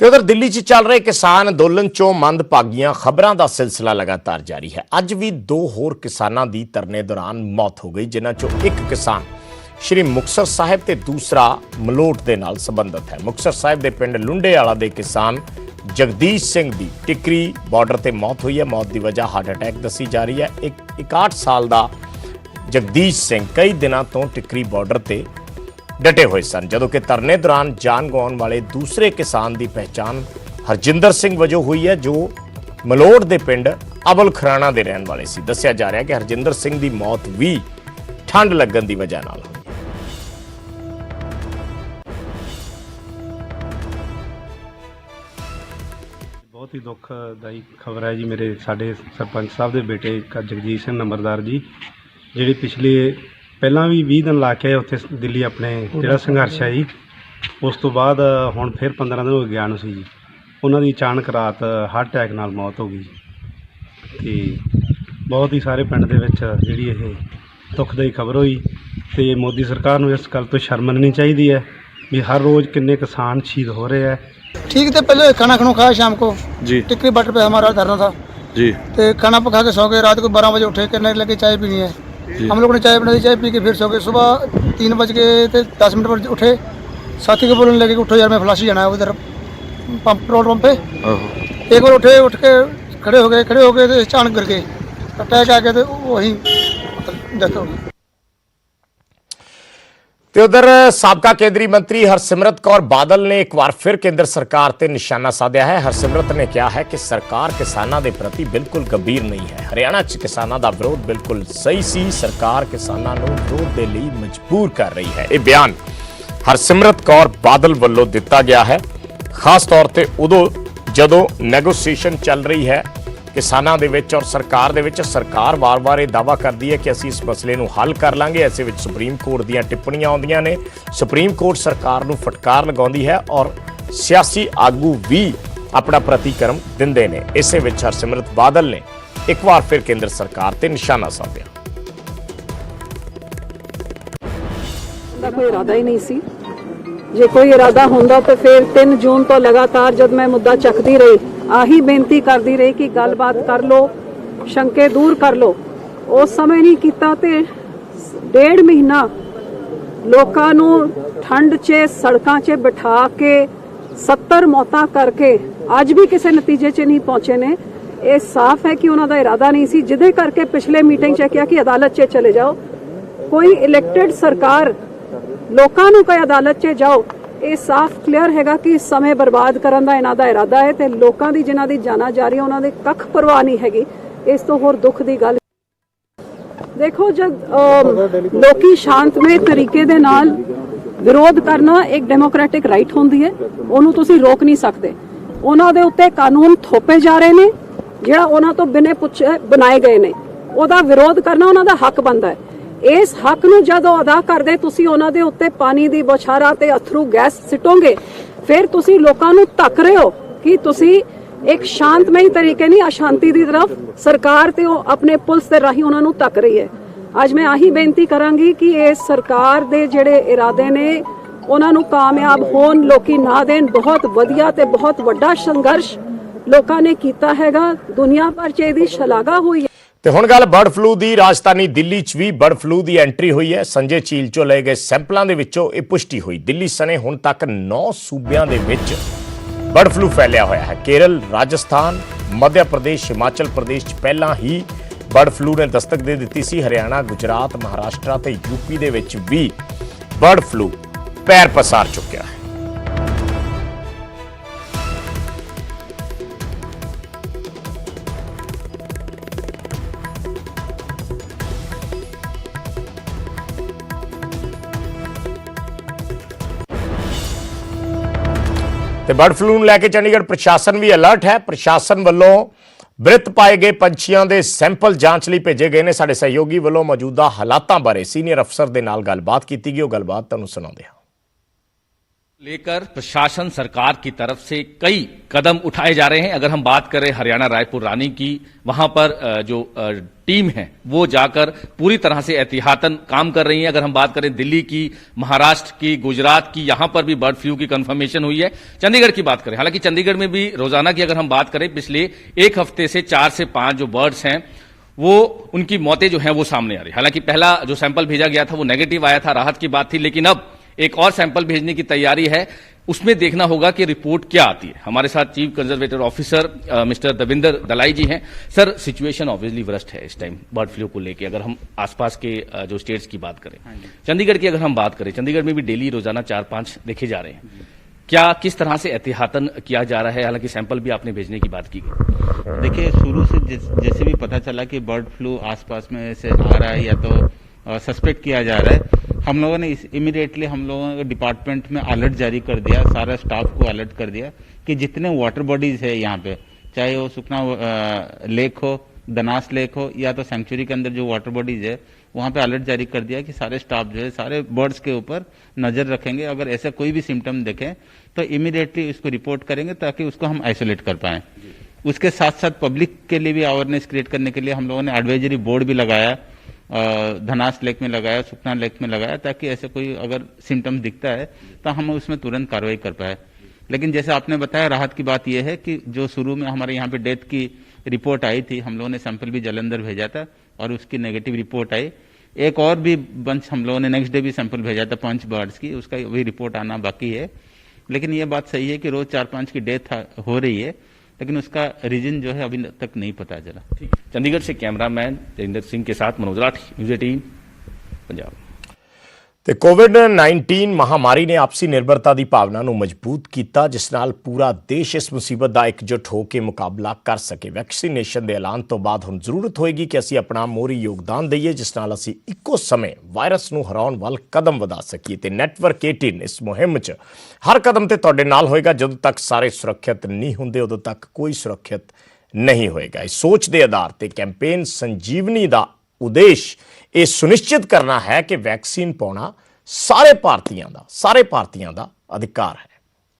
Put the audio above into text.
ਤੇ ਉਧਰ ਦਿੱਲੀ 'ਚ ਚੱਲ ਰਹੇ ਕਿਸਾਨ ਅੰਦੋਲਨ 'ਚੋਂ ਮੰਦਭਾਗੀਆਂ ਖਬਰਾਂ ਦਾ ਸਿਲਸਿਲਾ ਲਗਾਤਾਰ ਜਾਰੀ ਹੈ। ਅੱਜ ਵੀ 2 ਹੋਰ ਕਿਸਾਨਾਂ ਦੀ ਧਰਨੇ ਦੌਰਾਨ ਮੌਤ ਹੋ ਗਈ, ਜਿਨ੍ਹਾਂ 'ਚੋਂ ਇੱਕ ਕਿਸਾਨ ਸ਼੍ਰੀ ਮੁਕਤਸਰ ਸਾਹਿਬ ਤੇ ਦੂਸਰਾ ਮਲੋਟ ਦੇ ਨਾਲ ਸੰਬੰਧਿਤ ਹੈ। ਮੁਕਤਸਰ ਸਾਹਿਬ ਦੇ ਪਿੰਡ ਲੁੰਡੇਵਾਲਾ ਦੇ ਕਿਸਾਨ ਜਗਦੀਸ਼ ਸਿੰਘ ਦੀ ਟਿਕਰੀ ਬਾਰਡਰ ਤੇ ਮੌਤ ਹੋਈ ਹੈ। ਮੌਤ ਦੀ ਵਜ੍ਹਾ ਹਾਰਟ ਅਟੈਕ ਦੱਸੀ ਜਾ ਰਹੀ ਹੈ। 61 ਸਾਲ ਦਾ ਜਗਦੀਸ਼ ਸਿੰਘ ਕਈ ਦਿਨਾਂ ਤੋਂ ਟਿਕਰੀ ਬਾਰਡਰ ਤੇ डटे हुए सन, जदों कि धरने दौरान जान गवाउण वाले दूसरे किसान की पहचान हरजिंदर सिंह वजों हुई है, जो मलोट के पिंड अबल खराणा के रहने वाले सी। दस्सिया जा रहा है कि हरजिंदर सिंह की मौत भी ठंड लगन की वजह नाल हुई। बहुत ही दुखदाई खबर है जी। मेरे साडे सरपंच साहब के बेटे जगजीत सिंह नंबरदार जी, जिहड़े पिछले ਪਹਿਲਾਂ ਵੀ 20 ਦਿਨ ਲਾ ਕੇ ਉੱਥੇ ਦਿੱਲੀ ਆਪਣੇ ਜਿਹੜਾ ਸੰਘਰਸ਼ ਹੈ ਜੀ, ਉਸ ਤੋਂ ਬਾਅਦ ਹੁਣ ਫਿਰ 15 ਦਿਨ ਹੋ ਗਏ ਗਿਆ ਨੂੰ ਸੀ ਜੀ। ਉਹਨਾਂ ਦੀ ਅਚਾਨਕ ਰਾਤ ਹਾਰਟ ਅਟੈਕ ਨਾਲ ਮੌਤ ਹੋ ਗਈ ਤੇ ਬਹੁਤ ਹੀ ਸਾਰੇ ਪਿੰਡ ਦੇ ਵਿੱਚ ਜਿਹੜੀ ਇਹ ਦੁਖਦਾਈ ਖਬਰ ਹੋਈ ਤੇ ਮੋਦੀ ਸਰਕਾਰ ਨੂੰ ਇਸ ਗੱਲ ਤੋਂ ਸ਼ਰਮ ਮੰਨਣੀ ਚਾਹੀਦੀ ਹੈ ਵੀ ਹਰ रोज़ कितने किसान शहीद हो रहे हैं। ठीक थे, पहले खाना खाया शाम को जी, टिकरी बटर पे हमारा धरना था जी। तो खाना पका के सो गए, रात को 12 बजे उठे, करने लगे चाय पीनी है। हम लोगों ने चाय बनाई, चाय पी के फिर सो गए। सुबह 3 बज के 10 मिनट पर उठे, साथी को बोलने लगे कि उठो यार, मैं फ्लासी जाना है उधर पेट्रोल पंप पे। एक बार उठ के खड़े हो गए तो अचानक गिर गए, अटैक आ गया तो वहीं डेथ हो गई। ਤੇ ਉਧਰ ਸਾਬਕਾ ਕੇਂਦਰੀ ਮੰਤਰੀ ਹਰਸਿਮਰਤ ਕੌਰ ਬਾਦਲ ਨੇ ਇੱਕ ਵਾਰ ਫਿਰ ਕੇਂਦਰ ਸਰਕਾਰ ਤੇ ਨਿਸ਼ਾਨਾ ਸਾਧਿਆ ਹੈ। ਹਰਸਿਮਰਤ ਨੇ ਕਿਹਾ ਹੈ ਕਿ ਸਰਕਾਰ ਕਿਸਾਨਾਂ ਦੇ ਪ੍ਰਤੀ ਬਿਲਕੁਲ ਗੰਭੀਰ ਨਹੀਂ ਹੈ। ਹਰਿਆਣਾ 'ਚ ਕਿਸਾਨਾਂ ਦਾ ਵਿਰੋਧ ਬਿਲਕੁਲ ਸਹੀ ਸੀ, ਸਰਕਾਰ ਕਿਸਾਨਾਂ ਨੂੰ ਵਿਰੋਧ ਦੇ ਲਈ ਮਜਬੂਰ ਕਰ ਰਹੀ ਹੈ। ਇਹ ਬਿਆਨ ਹਰਸਿਮਰਤ ਕੌਰ ਬਾਦਲ ਵੱਲੋਂ ਦਿੱਤਾ ਗਿਆ ਹੈ, ਖਾਸ ਤੌਰ ਤੇ ਉਦੋਂ ਜਦੋਂ ਨੈਗੋਸੀਏਸ਼ਨ ਚੱਲ ਰਹੀ ਹੈ ਕਿਸਾਨਾਂ ਦੇ ਵਿੱਚ ਔਰ ਸਰਕਾਰ ਦੇ ਵਿੱਚ। ਸਰਕਾਰ ਵਾਰ-ਵਾਰ ਇਹ ਦਾਅਵਾ ਕਰਦੀ ਹੈ ਕਿ ਅਸੀਂ ਇਸ ਮਸਲੇ ਨੂੰ ਹੱਲ ਕਰ ਲਾਂਗੇ। ਐਸੇ ਵਿੱਚ ਸੁਪਰੀਮ ਕੋਰਟ ਦੀਆਂ ਟਿੱਪਣੀਆਂ ਆਉਂਦੀਆਂ ਨੇ, ਸੁਪਰੀਮ ਕੋਰਟ ਸਰਕਾਰ ਨੂੰ ਫਟਕਾਰ ਲਗਾਉਂਦੀ ਹੈ ਔਰ ਸਿਆਸੀ ਆਗੂ ਵੀ ਆਪਣਾ ਪ੍ਰਤੀਕਰਮ ਦਿੰਦੇ ਨੇ। ਇਸੇ ਵਿੱਚ ਹਰਸਿਮਰਤ ਬਾਦਲ ਨੇ ਇੱਕ ਵਾਰ ਫਿਰ ਕੇਂਦਰ ਸਰਕਾਰ ਤੇ ਨਿਸ਼ਾਨਾ ਸਾਧਿਆ। कोई इरादा ही नहीं सी। जे कोई इरादा होंदा तो फिर 3 जून तो लगातार जब मैं मुद्दा चकती रही, आही बेनती करती रही कि गलबात कर लो, शंके दूर कर लो। उस समय नहीं किया तो 1.5 महीना लोकां नूं ठंड च सड़कां च बिठा के 70 मौतां करके अज भी किसी नतीजे च नहीं पहुंचे ने। ये साफ है कि उन्हों का इरादा नहीं सी, जिदे करके पिछले मीटिंग च कहा कि अदालत च चले जाओ। कोई इलैक्टेड सरकार लोकां नूं कोई अदालत च जाओ, ये साफ क्लीयर हैगा कि समय बर्बाद करन दा इन्हां दा इरादा है ते लोकां दी जिन्हां दी जाना जा रही है उन्हां दे कख परवाह नहीं हैगी। इस तो होर दुख दी गल देखो, जब लोकी शांतमय तरीके दे नाल विरोध करना एक डेमोक्रेटिक राइट होंदी है, उहनूं तुसीं रोक नहीं सकदे। उन्हां दे उत्ते कानून थोपे जा रहे ने, जिहड़ा उन्हां तो बिने पुछे बनाए गए ने, उहदा विरोध करना उन्हां दा हक बनदा है। इस हक नूं जदों अदा करदे तुसीं उन्हां दे उत्ते पानी दी बौछारा ते अथरू गैस सिटोगे, फिर तुसीं लोकां नूं धक रहे हो कि तुसीं एक शांतमई तरीके नहीं अशांति की तरफ सरकार ते अपने पुलिस के राही उन्हां नूं धक रही है। अज मैं आही बेनती करांगी कि इस सरकार दे जिहड़े इरादे ने उन्हां नूं कामयाब होण लोकी ना देण। बहुत वधिया ते बहुत वड्डा संघर्ष लोकां ने कीता हैगा, दुनिया भर च इहदी शलाघा हुई है। ਤੇ ਹੁਣ ਗੱਲ ਬਰਡ ਫਲੂ ਦੀ। ਰਾਜਧਾਨੀ ਦਿੱਲੀ 'ਚ ਵੀ ਬਰਡ ਫਲੂ ਦੀ ਐਂਟਰੀ ਹੋਈ ਹੈ। ਸੰਜੇ ਝੀਲ 'ਚੋਂ ਲਏ ਗਏ ਸੈਂਪਲਾਂ ਦੇ ਵਿੱਚੋਂ ਇਹ ਪੁਸ਼ਟੀ ਹੋਈ। ਦਿੱਲੀ ਸਣੇ ਹੁਣ ਤੱਕ 9 ਸੂਬਿਆਂ ਦੇ ਵਿੱਚ ਬਰਡ ਫਲੂ ਫੈਲਿਆ ਹੋਇਆ ਹੈ। ਕੇਰਲ, ਰਾਜਸਥਾਨ, ਮੱਧ ਪ੍ਰਦੇਸ਼, ਹਿਮਾਚਲ ਪ੍ਰਦੇਸ਼ 'ਚ ਪਹਿਲਾਂ ਹੀ ਬਰਡ ਫਲੂ ਨੇ ਦਸਤਕ ਦੇ ਦਿੱਤੀ ਸੀ। ਹਰਿਆਣਾ, ਗੁਜਰਾਤ, ਮਹਾਰਾਸ਼ਟਰ ਤੇ ਯੂਪੀ ਦੇ ਵਿੱਚ ਵੀ ਬਰਡ ਫਲੂ ਪੈਰ ਪਸਾਰ ਚੁੱਕਿਆ ਹੈ। ਤੇ ਬਰਡ ਫਲੂ ਨੂੰ ਲੈ ਕੇ ਚੰਡੀਗੜ੍ਹ ਪ੍ਰਸ਼ਾਸਨ ਵੀ ਅਲਰਟ ਹੈ। ਪ੍ਰਸ਼ਾਸਨ ਵੱਲੋਂ ਮ੍ਰਿਤ ਪਾਏ ਗਏ ਪੰਛੀਆਂ ਦੇ ਸੈਂਪਲ ਜਾਂਚ ਲਈ ਭੇਜੇ ਗਏ ਨੇ। ਸਾਡੇ ਸਹਿਯੋਗੀ ਵੱਲੋਂ ਮੌਜੂਦਾ ਹਾਲਾਤਾਂ ਬਾਰੇ ਸੀਨੀਅਰ ਅਫਸਰ ਦੇ ਨਾਲ ਗੱਲਬਾਤ ਕੀਤੀ ਗਈ, ਉਹ ਗੱਲਬਾਤ ਤੁਹਾਨੂੰ ਸੁਣਾਉਂਦੇ ਹਾਂ। लेकर प्रशासन सरकार की तरफ से कई कदम उठाए जा रहे हैं। अगर हम बात करें हरियाणा रायपुर रानी की, वहां पर जो टीम है वो जाकर पूरी तरह से एहतियातन काम कर रही है। अगर हम बात करें दिल्ली की, महाराष्ट्र की, गुजरात की, यहां पर भी बर्ड फ्लू की कंफर्मेशन हुई है। चंडीगढ़ की बात करें, हालांकि चंडीगढ़ में भी रोजाना की अगर हम बात करें पिछले एक हफ्ते से 4 से 5 जो बर्ड्स हैं वो उनकी मौतें जो हैं वो सामने आ रही। हालांकि पहला जो सैंपल भेजा गया था वो नेगेटिव आया था, राहत की बात थी, लेकिन अब एक और सैंपल भेजने की तैयारी है। उसमें देखना होगा कि रिपोर्ट क्या आती है। हमारे साथ chief conservator officer mister Davinder Dalai ji हैं। सर, सिचुएशन ऑब्वियसली वर्स्ट है इस टाइम बर्ड फ्लू को लेके। अगर हम आसपास के जो स्टेट्स की बात करें, चंडीगढ़ की अगर हम बात करें, चंडीगढ़ में भी डेली रोजाना 4-5 देखे जा रहे हैं। क्या किस तरह से एहतियातन किया जा रहा है? हालांकि सैंपल भी आपने भेजने की बात की गई। देखिए, शुरू से जैसे भी पता चला कि बर्ड फ्लू आसपास में से आ रहा है या तो सस्पेक्ट किया जा रहा है, हम लोगों ने इमीडिएटली हम लोगों ने डिपार्टमेंट में अलर्ट जारी कर दिया, सारा स्टाफ को अलर्ट कर दिया कि जितने वाटर बॉडीज है यहाँ पे, चाहे वो सुखना लेक हो, दनास लेक हो या तो सेंचुरी के अंदर जो वाटर बॉडीज है, वहां पे अलर्ट जारी कर दिया कि सारे स्टाफ जो है सारे बर्ड्स के ऊपर नजर रखेंगे। अगर ऐसा कोई भी सिम्टम देखें तो इमीडिएटली उसको रिपोर्ट करेंगे ताकि उसको हम आइसोलेट कर पाएं। उसके साथ साथ पब्लिक के लिए भी अवेयरनेस क्रिएट करने के लिए हम लोगों ने एडवाइजरी बोर्ड भी लगाया, धनास लेक में लगाया, सुखना लेक में लगाया, ताकि ऐसे कोई अगर सिम्टम्स दिखता है तो हम उसमें तुरंत कार्रवाई कर पाए। लेकिन जैसे आपने बताया, राहत की बात यह है कि जो शुरू में हमारे यहाँ पे डेथ की रिपोर्ट आई थी, हम लोगों ने सैंपल भी जलंधर भेजा था और उसकी नेगेटिव रिपोर्ट आई। एक और भी बंच हम लोगों ने नेक्स्ट डे भी सैंपल भेजा था 5 बर्ड्स की, उसका भी रिपोर्ट आना बाकी है। लेकिन ये बात सही है कि रोज 4-5 की डेथ हो रही है, लेकिन उसका रीजन जो है अभी तक नहीं पता चला। चंडीगढ़ से कैमरामैन जयेंद्र सिंह के साथ मनोज राठी, न्यूज़ 18 पंजाब। ਤੇ ਕੋਵਿਡ-19 ਮਹਾਮਾਰੀ ਨੇ ਆਪਸੀ ਨਿਰਭਰਤਾ ਦੀ ਭਾਵਨਾ ਨੂੰ ਮਜ਼ਬੂਤ ਕੀਤਾ, ਜਿਸ ਨਾਲ ਪੂਰਾ ਦੇਸ਼ ਇਸ ਮੁਸੀਬਤ ਦਾ ਇਕਜੁੱਟ ਹੋ ਕੇ ਮੁਕਾਬਲਾ ਕਰ ਸਕੇ। ਵੈਕਸੀਨੇਸ਼ਨ ਦੇ ਐਲਾਨ ਤੋਂ ਬਾਅਦ ਹੁਣ ਜ਼ਰੂਰਤ ਹੋਏਗੀ ਕਿ ਅਸੀਂ ਆਪਣਾ ਮੋਹਰੀ ਯੋਗਦਾਨ ਦਈਏ, ਜਿਸ ਨਾਲ ਅਸੀਂ ਇੱਕੋ ਸਮੇਂ ਵਾਇਰਸ ਨੂੰ ਹਰਾਉਣ ਵੱਲ ਕਦਮ ਵਧਾ ਸਕੀਏ। ਤੇ ਨੈਟਵਰਕ 18 ਇਸ ਮੁਹਿੰਮ 'ਚ ਹਰ ਕਦਮ ਤੇ ਤੁਹਾਡੇ ਨਾਲ ਹੋਏਗਾ। ਜਦੋਂ ਤੱਕ ਸਾਰੇ ਸੁਰੱਖਿਅਤ ਨਹੀਂ ਹੁੰਦੇ, ਉਦੋਂ ਤੱਕ ਕੋਈ ਸੁਰੱਖਿਅਤ ਨਹੀਂ ਹੋਏਗਾ। ਇਸ ਸੋਚ ਦੇ ਆਧਾਰ ਤੇ ਕੈਂਪੇਨ ਸੰਜੀਵਨੀ ਦਾ ਉਦੇਸ਼ ਇਹ ਸੁਨਿਸ਼ਚਿਤ ਕਰਨਾ ਹੈ ਕਿ ਵੈਕਸੀਨ ਪਾਉਣਾ ਸਾਰੇ ਭਾਰਤੀਆਂ ਦਾ ਅਧਿਕਾਰ ਹੈ।